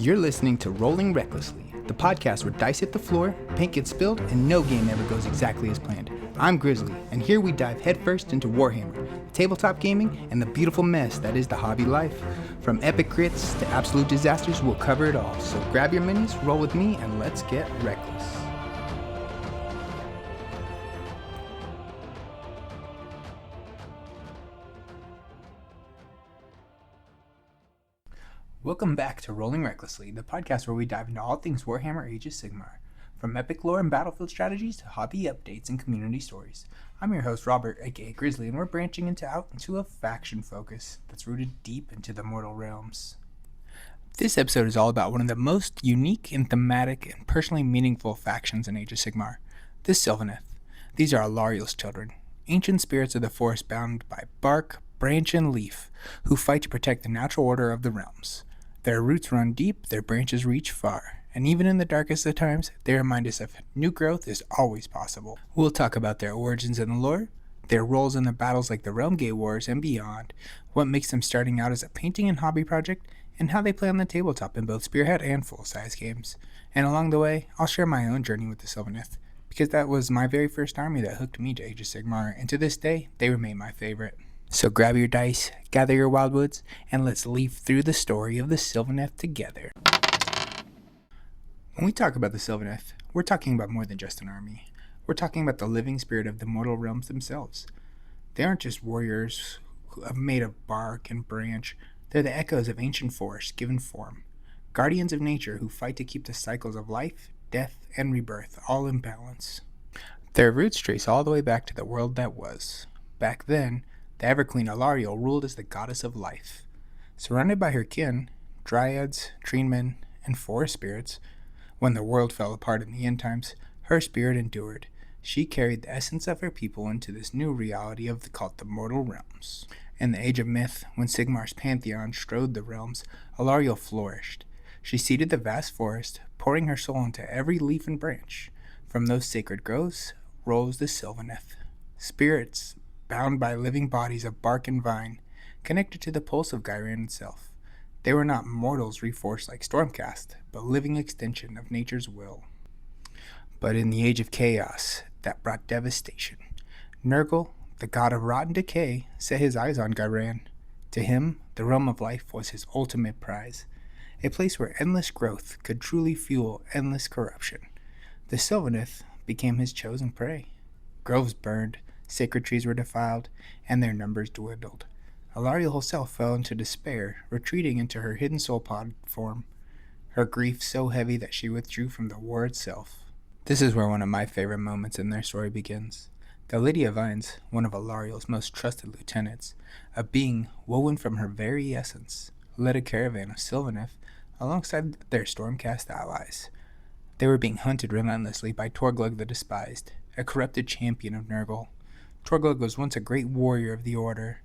You're listening to Rolling Recklessly, the podcast where dice hit the floor, paint gets spilled, and no game ever goes exactly as planned. I'm Grizzly, and here we dive headfirst into Warhammer, tabletop gaming, and the beautiful mess that is the hobby life. From epic crits to absolute disasters, we'll cover it all. So grab your minis, roll with me, and let's get reckless. Welcome back to Rolling Recklessly, the podcast where we dive into all things Warhammer Age of Sigmar. From epic lore and battlefield strategies to hobby updates and community stories. I'm your host Robert, aka Grizzly, and we're branching out into a faction focus that's rooted deep into the mortal realms. This episode is all about one of the most unique and thematic and personally meaningful factions in Age of Sigmar, the Sylvaneth. These are Alarielle's children, ancient spirits of the forest bound by bark, branch, and leaf, who fight to protect the natural order of the realms. Their roots run deep, their branches reach far, and even in the darkest of times, they remind us of new growth is always possible. We'll talk about their origins and lore, their roles in the battles like the Realmgate Wars and beyond, what makes them starting out as a painting and hobby project, and how they play on the tabletop in both Spearhead and full-size games. And along the way, I'll share my own journey with the Sylvaneth, because that was my very first army that hooked me to Age of Sigmar, and to this day, they remain my favorite. So grab your dice, gather your Wyldwoods, and let's leaf through the story of the Sylvaneth together. When we talk about the Sylvaneth, we're talking about more than just an army. We're talking about the living spirit of the mortal realms themselves. They aren't just warriors made of bark and branch. They're the echoes of ancient forests given form. Guardians of nature who fight to keep the cycles of life, death, and rebirth all in balance. Their roots trace all the way back to the world that was. Back then, the ever-queen Alarielle ruled as the goddess of life. Surrounded by her kin, Dryads, treemen, and forest spirits, when the world fell apart in the end times, her spirit endured. She carried the essence of her people into this new reality called the mortal realms. In the Age of Myth, when Sigmar's pantheon strode the realms, Alarielle flourished. She seeded the vast forest, pouring her soul into every leaf and branch. From those sacred groves rose the Sylvaneth, spirits bound by living bodies of bark and vine, connected to the pulse of Ghyran itself. They were not mortals reforged like Stormcast, but living extension of nature's will. But in the age of chaos that brought devastation, Nurgle, the god of rot and decay, set his eyes on Ghyran. To him, the realm of life was his ultimate prize, a place where endless growth could truly fuel endless corruption. The Sylvaneth became his chosen prey. Groves burned, sacred trees were defiled, and their numbers dwindled. Alarielle herself fell into despair, retreating into her hidden soul pod form, her grief so heavy that she withdrew from the war itself. This is where one of my favorite moments in their story begins. The Lady of Vines, one of Alarielle's most trusted lieutenants, a being woven from her very essence, led a caravan of Sylvaneth alongside their Stormcast allies. They were being hunted relentlessly by Torglug the Despised, a corrupted champion of Nurgle. Torglug was once a great warrior of the Order,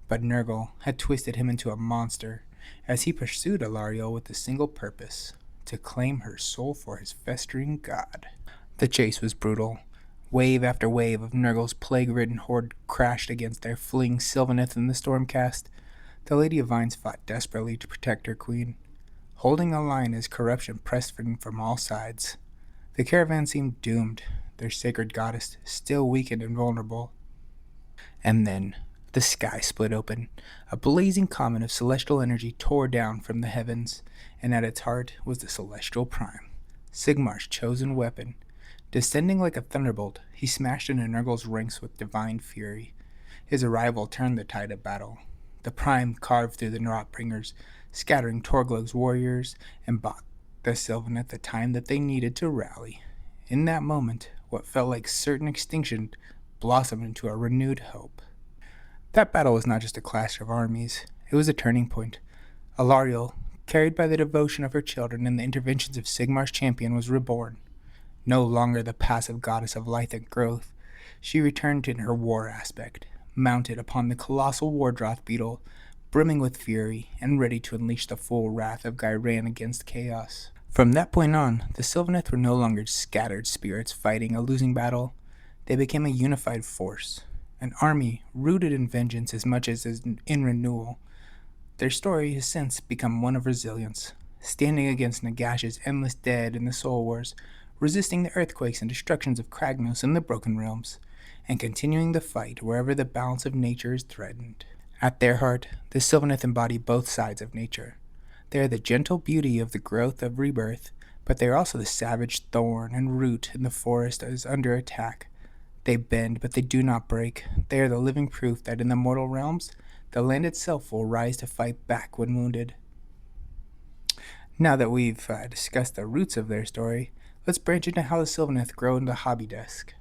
but Nurgle had twisted him into a monster as he pursued Alarielle with a single purpose, to claim her soul for his festering god. The chase was brutal. Wave after wave of Nurgle's plague-ridden horde crashed against their fleeing Sylvaneth in the Stormcast. The Lady of Vines fought desperately to protect her queen, holding a line as corruption pressed from all sides. The caravan seemed doomed, their sacred goddess still weakened and vulnerable. And then, the sky split open. A blazing comet of celestial energy tore down from the heavens, and at its heart was the Celestant-Prime, Sigmar's chosen weapon. Descending like a thunderbolt, he smashed into Nurgle's ranks with divine fury. His arrival turned the tide of battle. The Prime carved through the Rotbringers, scattering Torglug's warriors, and bought the Sylvaneth the time that they needed to rally. In that moment, what felt like certain extinction blossomed into a renewed hope. That battle was not just a clash of armies, it was a turning point. Alarielle, carried by the devotion of her children and the interventions of Sigmar's champion, was reborn. No longer the passive goddess of life and growth, she returned in her war aspect, mounted upon the colossal Wardroth beetle, brimming with fury and ready to unleash the full wrath of Ghyran against chaos. From that point on, the Sylvaneth were no longer scattered spirits fighting a losing battle. They became a unified force, an army rooted in vengeance as much as in renewal. Their story has since become one of resilience, standing against Nagash's endless dead in the Soul Wars, resisting the earthquakes and destructions of Kragnos and the Broken Realms, and continuing the fight wherever the balance of nature is threatened. At their heart, the Sylvaneth embody both sides of nature. They are the gentle beauty of the growth of rebirth, but they are also the savage thorn and root in the forest that is under attack. They bend, but they do not break. They are the living proof that in the mortal realms, the land itself will rise to fight back when wounded. Now that we've discussed the roots of their story, let's branch into how the Sylvaneth grow into the hobby desk.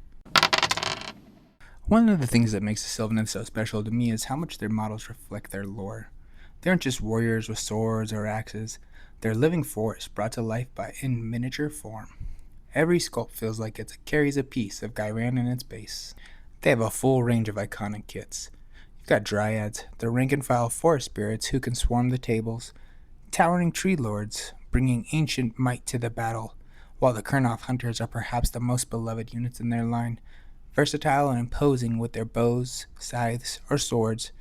One of the things that makes the Sylvaneth so special to me is how much their models reflect their lore. They aren't just warriors with swords or axes, they're living forests brought to life in miniature form. Every sculpt feels like it carries a piece of Ghyran in its base. They have a full range of iconic kits. You've got Dryads, the rank-and-file forest spirits who can swarm the tables, towering tree lords, bringing ancient might to the battle, while the Kurnoth hunters are perhaps the most beloved units in their line, versatile and imposing with their bows, scythes, or swords.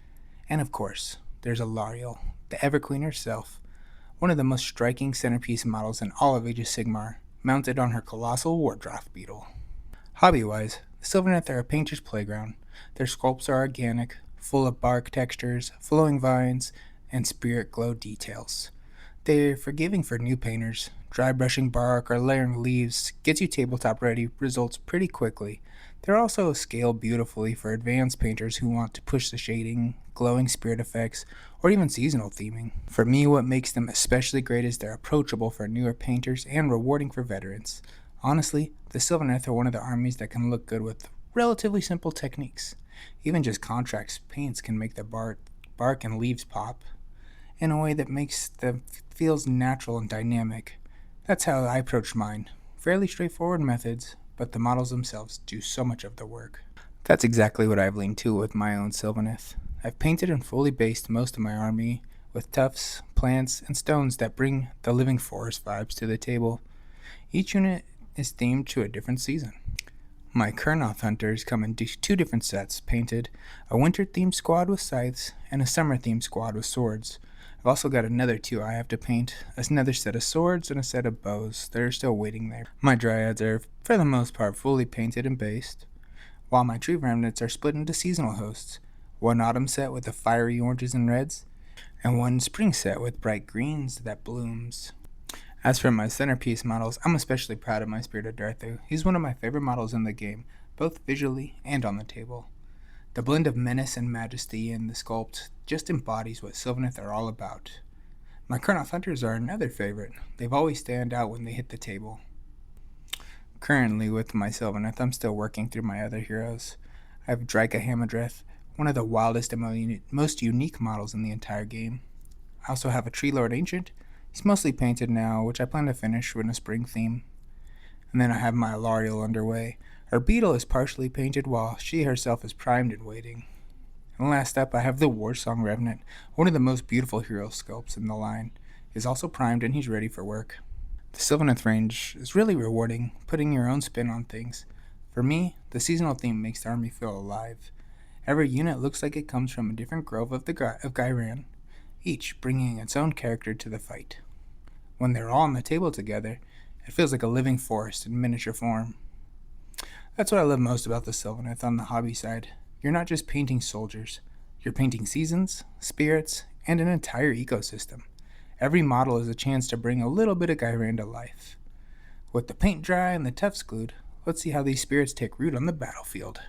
And of course, there's Alarielle, the Everqueen herself, one of the most striking centerpiece models in all of Age of Sigmar, mounted on her colossal Wardraft beetle. Hobby-wise, the Sylvaneth are a painter's playground. Their sculpts are organic, full of bark textures, flowing vines, and spirit glow details. They're forgiving for new painters. Dry brushing bark or layering leaves gets you tabletop ready results pretty quickly. They're also scaled beautifully for advanced painters who want to push the shading, glowing spirit effects, or even seasonal theming. For me, what makes them especially great is they're approachable for newer painters and rewarding for veterans. Honestly, the Sylvaneth are one of the armies that can look good with relatively simple techniques. Even just contrast paints can make the bark and leaves pop in a way that makes them feels natural and dynamic. That's how I approach mine. Fairly straightforward methods, but the models themselves do so much of the work. That's exactly what I've leaned to with my own Sylvaneth. I've painted and fully based most of my army with tufts, plants, and stones that bring the living forest vibes to the table. Each unit is themed to a different season. My Kurnoth hunters come in two different sets, painted, a winter-themed squad with scythes, and a summer-themed squad with swords. I've also got another two I have to paint, another set of swords and a set of bows that are still waiting there. My Dryads are, for the most part, fully painted and based, while my Tree Remnants are split into seasonal hosts, one autumn set with the fiery oranges and reds, and one spring set with bright greens that blooms. As for my centerpiece models, I'm especially proud of my Spirit of Durthu. He's one of my favorite models in the game, both visually and on the table. The blend of menace and majesty in the sculpt just embodies what Sylvaneth are all about. My Kurnoth hunters are another favorite. They've always stand out when they hit the table. Currently, with my Sylvaneth, I'm still working through my other heroes. I have Drycha Hamadreth, one of the wildest and most unique models in the entire game. I also have a Tree Lord Ancient. He's mostly painted now, which I plan to finish with a spring theme. And then I have my Alarielle underway. Her beetle is partially painted while she herself is primed and waiting. And last up, I have the Warsong Revenant, one of the most beautiful hero sculpts in the line. He's also primed and he's ready for work. The Sylvaneth range is really rewarding, putting your own spin on things. For me, the seasonal theme makes the army feel alive. Every unit looks like it comes from a different grove of Ghyran, each bringing its own character to the fight. When they're all on the table together, it feels like a living forest in miniature form. That's what I love most about the Sylvaneth on the hobby side. You're not just painting soldiers, you're painting seasons, spirits, and an entire ecosystem. Every model is a chance to bring a little bit of Ghyran to life. With the paint dry and the tufts glued, let's see how these spirits take root on the battlefield.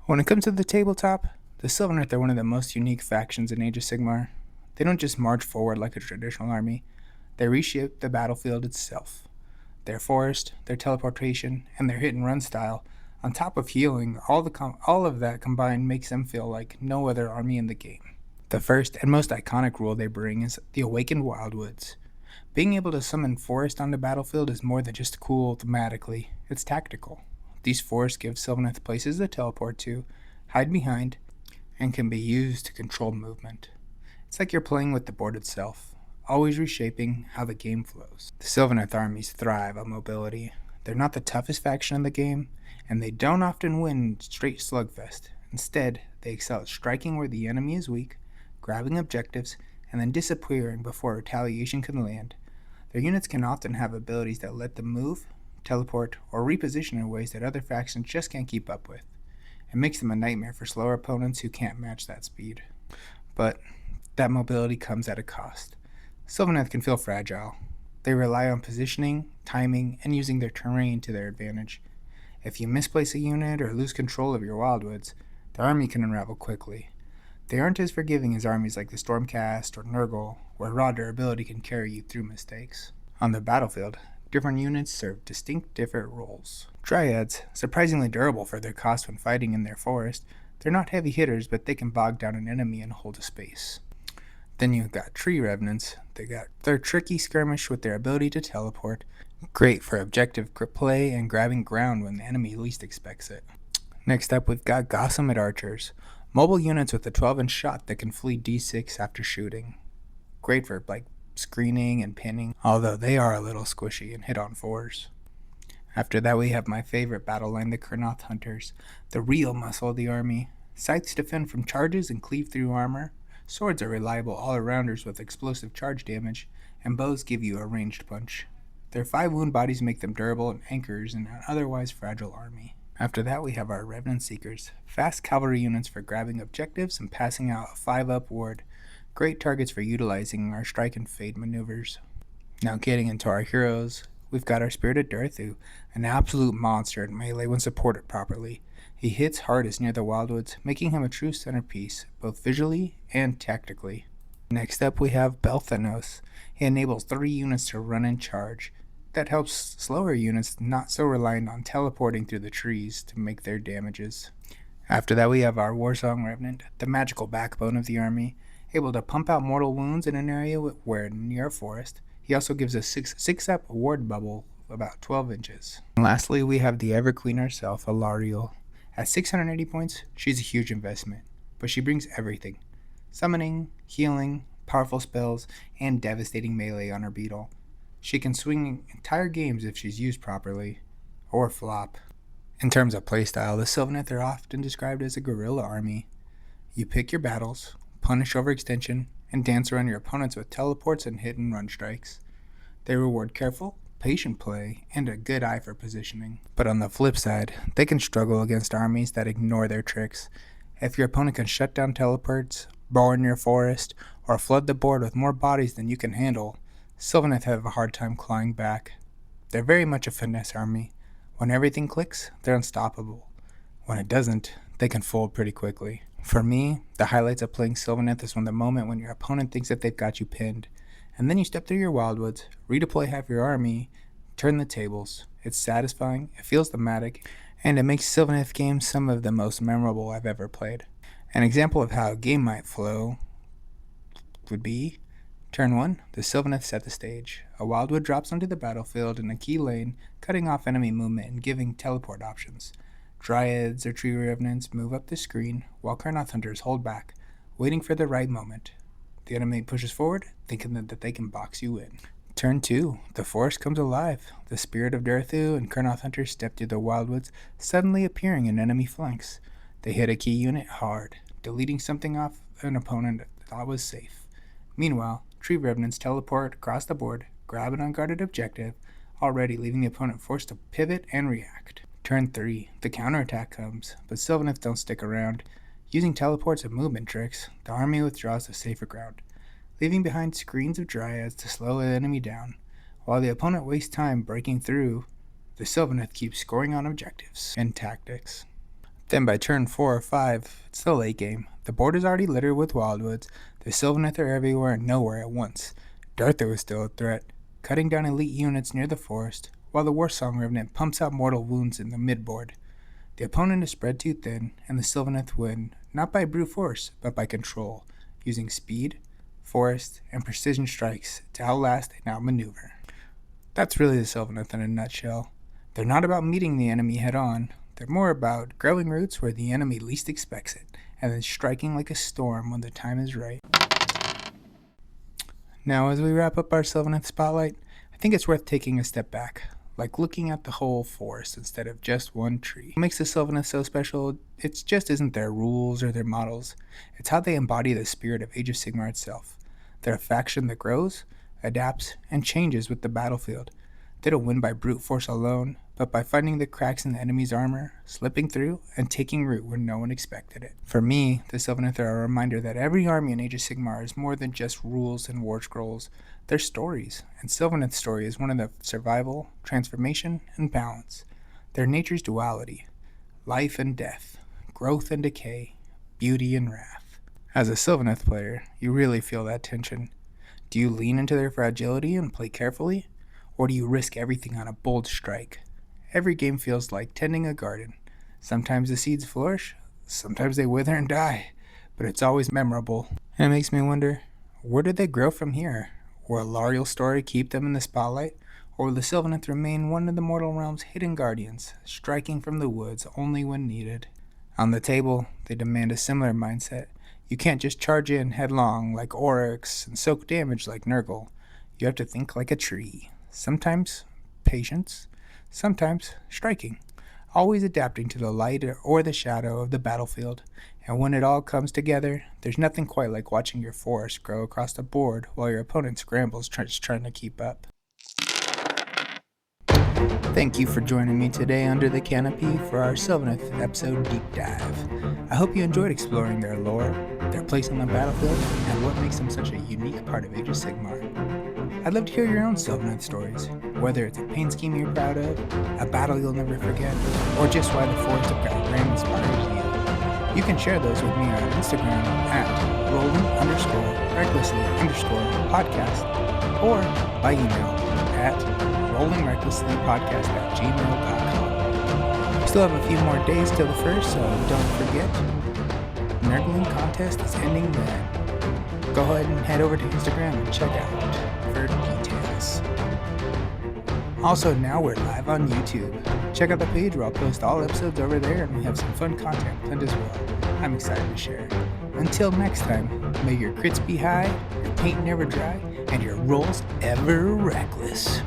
When it comes to the tabletop, the Sylvaneth are one of the most unique factions in Age of Sigmar. They don't just march forward like a traditional army, they reshape the battlefield itself. Their forest, their teleportation, and their hit-and-run style, on top of healing, all of that combined makes them feel like no other army in the game. The first and most iconic rule they bring is the Awakened Wyldwoods. Being able to summon forest on the battlefield is more than just cool thematically, it's tactical. These forests give Sylvaneth places to teleport to, hide behind, and can be used to control movement. It's like you're playing with the board itself, always reshaping how the game flows. The Sylvaneth armies thrive on mobility. They're not the toughest faction in the game, and they don't often win straight slugfest. Instead, they excel at striking where the enemy is weak, grabbing objectives, and then disappearing before retaliation can land. Their units can often have abilities that let them move, teleport, or reposition in ways that other factions just can't keep up with. It makes them a nightmare for slower opponents who can't match that speed. But that mobility comes at a cost. Sylvaneth can feel fragile. They rely on positioning, timing, and using their terrain to their advantage. If you misplace a unit or lose control of your Wyldwoods, the army can unravel quickly. They aren't as forgiving as armies like the Stormcast or Nurgle, where raw durability can carry you through mistakes. On the battlefield, different units serve distinct different roles. Dryads, surprisingly durable for their cost when fighting in their forest, they're not heavy hitters, but they can bog down an enemy and hold a space. Then you've got Tree Revenants. They're tricky skirmish with their ability to teleport, great for objective play and grabbing ground when the enemy least expects it. Next up, we've got Gossamet Archers, mobile units with a 12-inch shot that can flee d6 after shooting. Great for screening and pinning, although they are a little squishy and hit on 4s. After that, we have my favorite battle line, the Kurnoth Hunters, the real muscle of the army. Scythes defend from charges and cleave through armor. Swords are reliable all-arounders with explosive charge damage, and bows give you a ranged punch. Their 5 wound bodies make them durable and anchors in an otherwise fragile army. After that, we have our Revenant Seekers, fast cavalry units for grabbing objectives and passing out a 5-up ward. Great targets for utilizing our strike and fade maneuvers. Now getting into our heroes, we've got our Spirit of Durthu, an absolute monster in melee when supported properly. He hits hardest near the Wyldwoods, making him a true centerpiece, both visually and tactically. Next up, we have Belthanos. He enables 3 units to run and charge. That helps slower units not so reliant on teleporting through the trees to make their damages. After that, we have our Warsong Revenant, the magical backbone of the army, able to pump out mortal wounds in an area where near a forest. He also gives a 6-up ward bubble about 12 inches. And lastly, we have the Ever Queen herself, Alarielle. At 680 points, she's a huge investment, but she brings everything: summoning, healing, powerful spells, and devastating melee on her beetle. She can swing entire games if she's used properly, or flop. In terms of playstyle, the Sylvaneth are often described as a guerrilla army. You pick your battles, punish overextension, and dance around your opponents with teleports and hit and run strikes. They reward careful, patient play, and a good eye for positioning. But on the flip side, they can struggle against armies that ignore their tricks. If your opponent can shut down teleports, burrow in your forest, or flood the board with more bodies than you can handle, Sylvaneth have a hard time clawing back. They're very much a finesse army. When everything clicks, they're unstoppable. When it doesn't, they can fold pretty quickly. For me, the highlights of playing Sylvaneth is when the moment when your opponent thinks that they've got you pinned, and then you step through your Wyldwoods, redeploy half your army, turn the tables. It's satisfying, it feels thematic, and it makes Sylvaneth games some of the most memorable I've ever played. An example of how a game might flow would be: Turn 1, the Sylvaneth set the stage. A Wyldwood drops onto the battlefield in a key lane, cutting off enemy movement and giving teleport options. Dryads or Tree Revenants move up the screen, while Kurnoth Hunters hold back, waiting for the right moment. The enemy pushes forward, thinking that they can box you in. Turn 2, the forest comes alive. The Spirit of Durthu and Kurnoth Hunters step through the Wyldwoods, suddenly appearing in enemy flanks. They hit a key unit hard, deleting something off an opponent that thought was safe. Meanwhile, Tree Revenants teleport across the board, grab an unguarded objective, already leaving the opponent forced to pivot and react. Turn 3, the counterattack comes, but Sylvaneth don't stick around. Using teleports and movement tricks, the army withdraws to safer ground, leaving behind screens of Dryads to slow the enemy down. While the opponent wastes time breaking through, the Sylvaneth keeps scoring on objectives and tactics. Then by turn 4 or 5, it's the late game. The board is already littered with Wyldwoods. The Sylvaneth are everywhere and nowhere at once. Durthu is still a threat, cutting down elite units near the forest, while the Warsong Revenant pumps out mortal wounds in the midboard. The opponent is spread too thin, and the Sylvaneth win, not by brute force, but by control, using speed, forest, and precision strikes to outlast and outmaneuver. That's really the Sylvaneth in a nutshell. They're not about meeting the enemy head-on. They're more about growing roots where the enemy least expects it, and then striking like a storm when the time is right. Now, as we wrap up our Sylvaneth spotlight, I think it's worth taking a step back, like looking at the whole forest instead of just one tree. What makes the Sylvaneth so special, it just isn't their rules or their models. It's how they embody the spirit of Age of Sigmar itself. They're a faction that grows, adapts, and changes with the battlefield. They don't win by brute force alone, but by finding the cracks in the enemy's armor, slipping through, and taking root where no one expected it. For me, the Sylvaneth are a reminder that every army in Age of Sigmar is more than just rules and war scrolls. They're stories, and Sylvaneth's story is one of the survival, transformation, and balance. They're nature's duality, life and death, growth and decay, beauty and wrath. As a Sylvaneth player, you really feel that tension. Do you lean into their fragility and play carefully? Or do you risk everything on a bold strike? Every game feels like tending a garden. Sometimes the seeds flourish, sometimes they wither and die, but it's always memorable. And it makes me wonder, where did they grow from here? Will Alarielle's story keep them in the spotlight? Or will the Sylvaneth remain one of the mortal realm's hidden guardians, striking from the woods only when needed? On the table, they demand a similar mindset. You can't just charge in headlong like Oryx and soak damage like Nurgle. You have to think like a tree. Sometimes patience, sometimes striking, always adapting to the light or the shadow of the battlefield. And when it all comes together, there's nothing quite like watching your forest grow across the board while your opponent scrambles trying to keep up. Thank you for joining me today under the canopy for our Sylvaneth episode deep dive. I hope you enjoyed exploring their lore, their place on the battlefield, and what makes them such a unique part of Age of Sigmar. I'd love to hear your own Sylvaneth stories, whether it's a paint scheme you're proud of, a battle you'll never forget, or just why the Forest of Guidram inspires you. You can share those with me on Instagram at rolling_recklessly_podcast or by email at rollingrecklesslypodcast@gmail.com. Still have a few more days till the 1st, so don't forget, Nurgling contest is ending then. Go ahead and head over to Instagram and check out for details. Also, now we're live on YouTube. Check out the page where I'll post all episodes over there, and we have some fun content planned as well. I'm excited to share. Until next time, may your crits be high, your paint never dry, and your rolls ever reckless.